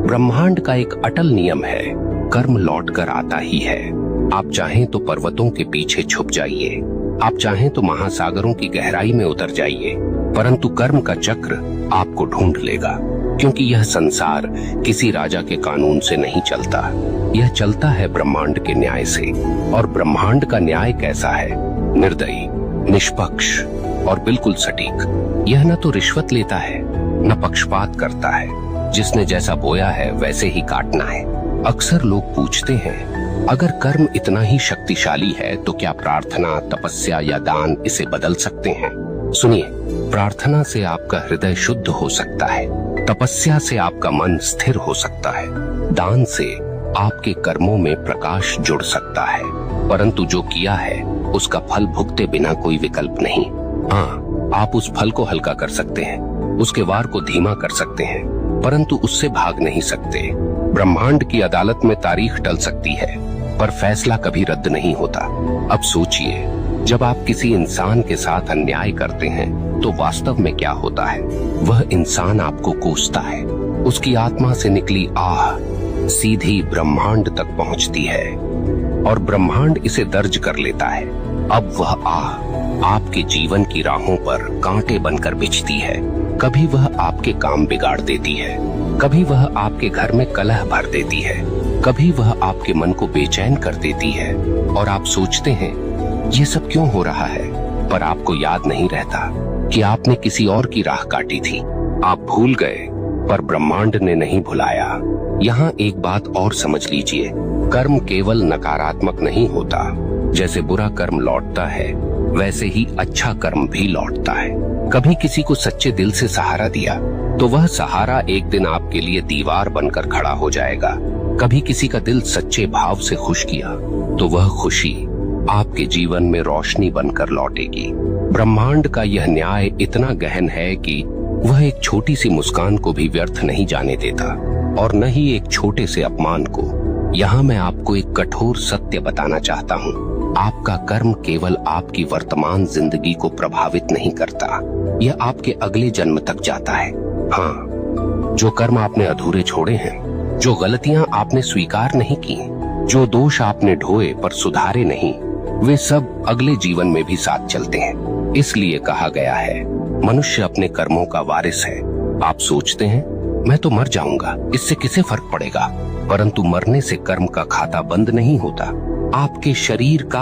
ब्रह्मांड का एक अटल नियम है, कर्म लौट कर आता ही है। आप चाहें तो पर्वतों के पीछे छुप जाइए, आप चाहें तो महासागरों की गहराई में उतर जाइए, परंतु कर्म का चक्र आपको ढूंढ लेगा। क्योंकि यह संसार किसी राजा के कानून से नहीं चलता, यह चलता है ब्रह्मांड के न्याय से। और ब्रह्मांड का न्याय कैसा है? निर्दयी, निष्पक्ष और बिल्कुल सटीक। यह न तो रिश्वत लेता है, न पक्षपात करता है। जिसने जैसा बोया है वैसे ही काटना है। अक्सर लोग पूछते हैं, अगर कर्म इतना ही शक्तिशाली है तो क्या प्रार्थना, तपस्या या दान इसे बदल सकते हैं? सुनिए, प्रार्थना से आपका हृदय शुद्ध हो सकता है, तपस्या से आपका मन स्थिर हो सकता है, दान से आपके कर्मों में प्रकाश जुड़ सकता है, परंतु जो किया है उसका फल भुगते बिना कोई विकल्प नहीं। हाँ, आप उस फल को हल्का कर सकते हैं, उसके वार को धीमा कर सकते हैं, परंतु उससे भाग नहीं सकते। ब्रह्मांड की अदालत में तारीख टल सकती है, पर फैसला कभी रद्द नहीं होता। अब सोचिए, जब आप किसी इंसान के साथ अन्याय करते हैं तो वास्तव में क्या होता है? वह इंसान आपको कोसता है, उसकी आत्मा से निकली आह सीधी ब्रह्मांड तक पहुंचती है और ब्रह्मांड इसे दर्ज कर लेता है। अब वह आह आपके जीवन की राहों पर कांटे बनकर बिछती है। कभी वह आपके काम बिगाड़ देती है, कभी वह आपके घर में कलह भर देती है, कभी वह आपके मन को बेचैन कर देती है। और आप सोचते हैं ये सब क्यों हो रहा है, पर आपको याद नहीं रहता कि आपने किसी और की राह काटी थी। आप भूल गए, पर ब्रह्मांड ने नहीं भुलाया। यहाँ एक बात और समझ लीजिए, कर्म केवल नकारात्मक नहीं होता। जैसे बुरा कर्म लौटता है, वैसे ही अच्छा कर्म भी लौटता है। कभी किसी को सच्चे दिल से सहारा दिया तो वह सहारा एक दिन आपके लिए दीवार बनकर खड़ा हो जाएगा। कभी किसी का दिल सच्चे भाव से खुश किया तो वह खुशी आपके जीवन में रोशनी बनकर लौटेगी। ब्रह्मांड का यह न्याय इतना गहन है कि वह एक छोटी सी मुस्कान को भी व्यर्थ नहीं जाने देता, और न ही एक छोटे से अपमान को। यहाँ मैं आपको एक कठोर सत्य बताना चाहता हूँ, आपका कर्म केवल आपकी वर्तमान जिंदगी को प्रभावित नहीं करता, यह आपके अगले जन्म तक जाता है। हाँ, जो कर्म आपने अधूरे छोड़े हैं, जो गलतियां आपने स्वीकार नहीं की, जो दोष आपने ढोए पर सुधारे नहीं, वे सब अगले जीवन में भी साथ चलते हैं। इसलिए कहा गया है, मनुष्य अपने कर्मों का वारिस है। आप सोचते हैं मैं तो मर जाऊंगा, इससे किसे फर्क पड़ेगा? परंतु मरने से कर्म का खाता बंद नहीं होता। आपके शरीर का